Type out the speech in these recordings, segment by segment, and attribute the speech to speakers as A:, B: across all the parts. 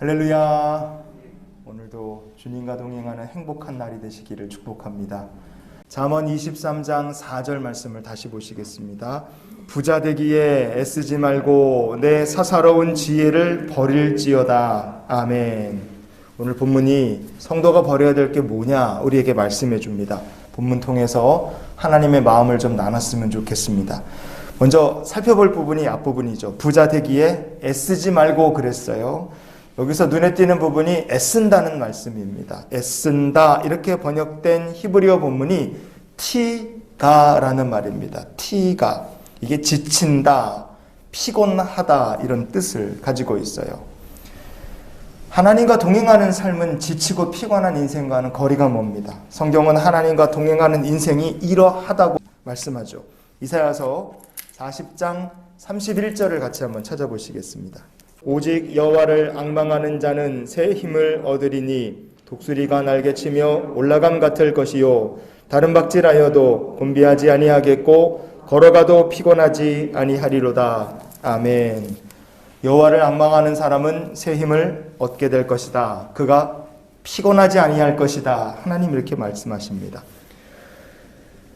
A: 할렐루야. 오늘도 주님과 동행하는 행복한 날이 되시기를 축복합니다. 잠언 23장 4절 말씀을 다시 보시겠습니다. 부자 되기에 애쓰지 말고 내 사사로운 지혜를 버릴지어다. 아멘. 오늘 본문이 성도가 버려야 될 게 뭐냐 우리에게 말씀해 줍니다. 본문 통해서 하나님의 마음을 좀 나눴으면 좋겠습니다. 먼저 살펴볼 부분이 앞부분이죠. 부자 되기에 애쓰지 말고 그랬어요. 여기서 눈에 띄는 부분이 애쓴다는 말씀입니다. 애쓴다 이렇게 번역된 히브리어 본문이 티가라는 말입니다. 티가 이게 지친다, 피곤하다 이런 뜻을 가지고 있어요. 하나님과 동행하는 삶은 지치고 피곤한 인생과는 거리가 멉니다. 성경은 하나님과 동행하는 인생이 이러하다고 말씀하죠. 이사야서 40장 31절을 같이 한번 찾아보시겠습니다. 오직 여호와를 앙망하는 자는 새 힘을 얻으리니 독수리가 날개치며 올라감 같을 것이요 다른 박질하여도 곤비하지 아니하겠고 걸어가도 피곤하지 아니하리로다. 아멘. 여호와를 앙망하는 사람은 새 힘을 얻게 될 것이다. 그가 피곤하지 아니할 것이다. 하나님 이렇게 말씀하십니다.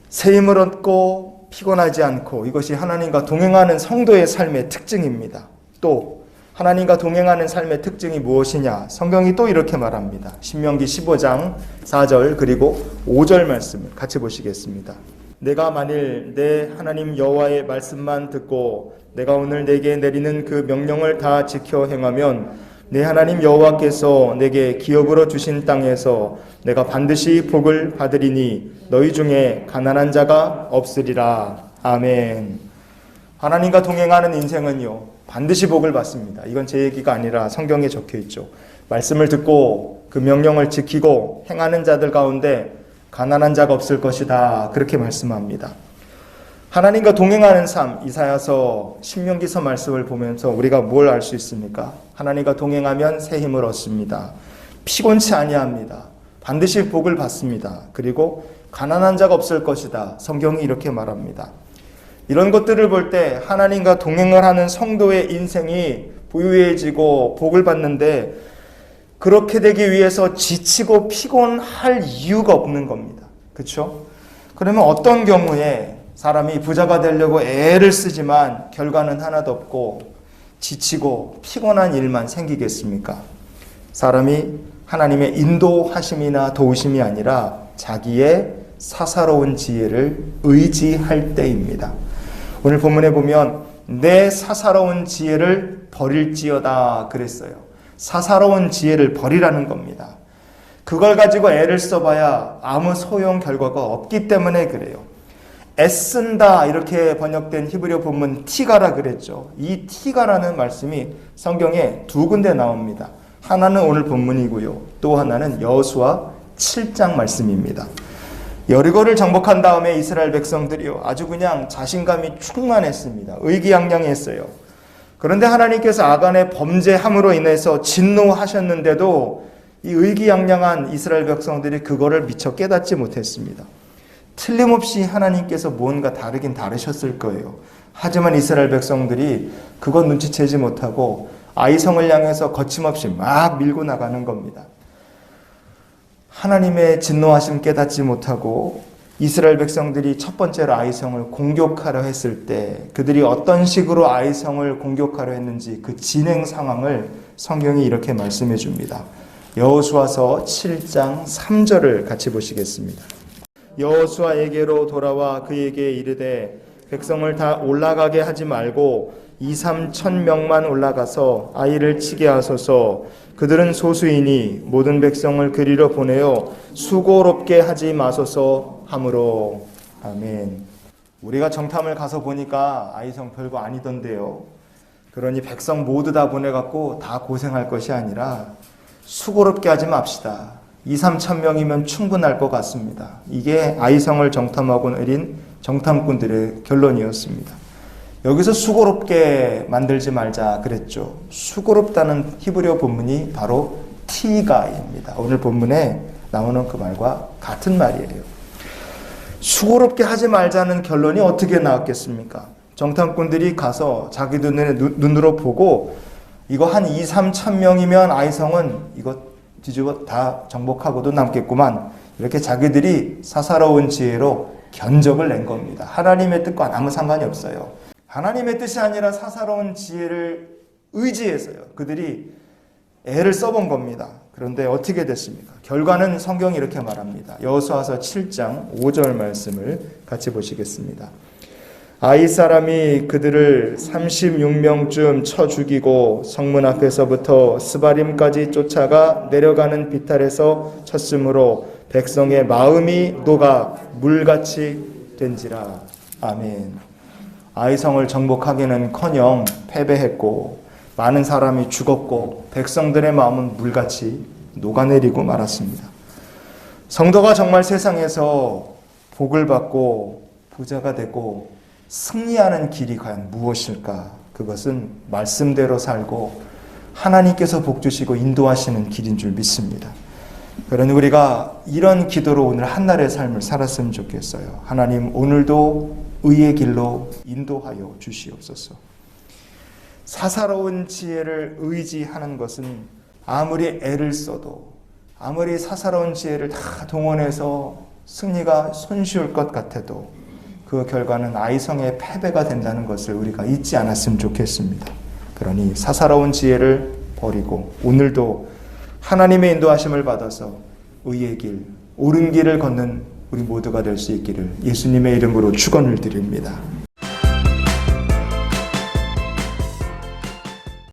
A: 새 힘을 얻고 피곤하지 않고 이것이 하나님과 동행하는 성도의 삶의 특징입니다. 또 하나님과 동행하는 삶의 특징이 무엇이냐? 성경이 또 이렇게 말합니다. 신명기 15장 4절 그리고 5절 말씀을 같이 보시겠습니다. 내가 만일 내 하나님 여호와의 말씀만 듣고 내가 오늘 내게 내리는 그 명령을 다 지켜 행하면 내 하나님 여호와께서 내게 기업으로 주신 땅에서 내가 반드시 복을 받으리니 너희 중에 가난한 자가 없으리라. 아멘. 하나님과 동행하는 인생은요 반드시 복을 받습니다. 이건 제 얘기가 아니라 성경에 적혀 있죠. 말씀을 듣고 그 명령을 지키고 행하는 자들 가운데 가난한 자가 없을 것이다. 그렇게 말씀합니다. 하나님과 동행하는 삶, 이사야서 신명기서 말씀을 보면서 우리가 뭘 알 수 있습니까? 하나님과 동행하면 새 힘을 얻습니다. 피곤치 아니합니다. 반드시 복을 받습니다. 그리고 가난한 자가 없을 것이다. 성경이 이렇게 말합니다. 이런 것들을 볼 때 하나님과 동행을 하는 성도의 인생이 부유해지고 복을 받는데 그렇게 되기 위해서 지치고 피곤할 이유가 없는 겁니다. 그렇죠? 그러면 어떤 경우에 사람이 부자가 되려고 애를 쓰지만 결과는 하나도 없고 지치고 피곤한 일만 생기겠습니까? 사람이 하나님의 인도하심이나 도우심이 아니라 자기의 사사로운 지혜를 의지할 때입니다. 오늘 본문에 보면 내 사사로운 지혜를 버릴지어다 그랬어요. 사사로운 지혜를 버리라는 겁니다. 그걸 가지고 애를 써봐야 아무 소용 결과가 없기 때문에 그래요. 애쓴다 이렇게 번역된 히브리어 본문 티가라 그랬죠. 이 티가라는 말씀이 성경에 두 군데 나옵니다. 하나는 오늘 본문이고요. 또 하나는 여호수아 7장 말씀입니다. 여리고를 정복한 다음에 이스라엘 백성들이요 아주 그냥 자신감이 충만했습니다. 의기양양했어요. 그런데 하나님께서 아간의 범죄함으로 인해서 진노하셨는데도 이 의기양양한 이스라엘 백성들이 그거를 미처 깨닫지 못했습니다. 틀림없이 하나님께서 뭔가 다르긴 다르셨을 거예요. 하지만 이스라엘 백성들이 그거 눈치채지 못하고 아이성을 향해서 거침없이 막 밀고 나가는 겁니다. 하나님의 진노하심 깨닫지 못하고 이스라엘 백성들이 첫 번째로 아이성을 공격하려 했을 때 그들이 어떤 식으로 아이성을 공격하려 했는지 그 진행 상황을 성경이 이렇게 말씀해 줍니다. 여호수아서 7장 3절을 같이 보시겠습니다. 여호수아에게로 돌아와 그에게 이르되 백성을 다 올라가게 하지 말고 2-3천 명만 올라가서 아이를 치게 하소서. 그들은 소수이니 모든 백성을 그리로 보내어 수고롭게 하지 마소서 하므로. 아멘. 우리가 정탐을 가서 보니까 아이성 별거 아니던데요. 그러니 백성 모두 다 보내갖고 다 고생할 것이 아니라 수고롭게 하지 맙시다. 2-3천 명이면 충분할 것 같습니다. 이게 아이성을 정탐하고 내린 정탐꾼들의 결론이었습니다. 여기서 수고롭게 만들지 말자 그랬죠. 수고롭다는 히브리어 본문이 바로 티가입니다. 오늘 본문에 나오는 그 말과 같은 말이에요. 수고롭게 하지 말자는 결론이 어떻게 나왔겠습니까? 정탐꾼들이 가서 자기들 눈으로 보고 이거 한 2, 3천 명이면 아이성은 이거 뒤집어 다 정복하고도 남겠구만. 이렇게 자기들이 사사로운 지혜로 견적을 낸 겁니다. 하나님의 뜻과 아무 상관이 없어요. 하나님의 뜻이 아니라 사사로운 지혜를 의지해서요. 그들이 애를 써본 겁니다. 그런데 어떻게 됐습니까? 결과는 성경이 이렇게 말합니다. 여호수아서 7장 5절 말씀을 같이 보시겠습니다. 아이 사람이 그들을 36명쯤 쳐 죽이고 성문 앞에서부터 스바림까지 쫓아가 내려가는 비탈에서 쳤으므로 백성의 마음이 녹아 물같이 된지라. 아멘. 아이성을 정복하기는커녕 패배했고 많은 사람이 죽었고 백성들의 마음은 물같이 녹아내리고 말았습니다. 성도가 정말 세상에서 복을 받고 부자가 되고 승리하는 길이 과연 무엇일까? 그것은 말씀대로 살고 하나님께서 복 주시고 인도하시는 길인 줄 믿습니다. 그러니 우리가 이런 기도로 오늘 한날의 삶을 살았으면 좋겠어요. 하나님, 오늘도 의의 길로 인도하여 주시옵소서. 사사로운 지혜를 의지하는 것은 아무리 애를 써도, 아무리 사사로운 지혜를 다 동원해서 승리가 손쉬울 것 같아도 그 결과는 아이성의 패배가 된다는 것을 우리가 잊지 않았으면 좋겠습니다. 그러니 사사로운 지혜를 버리고 오늘도 하나님의 인도하심을 받아서 의의 길, 옳은 길을 걷는 우리 모두가 될 수 있기를 예수님의 이름으로 축원을 드립니다.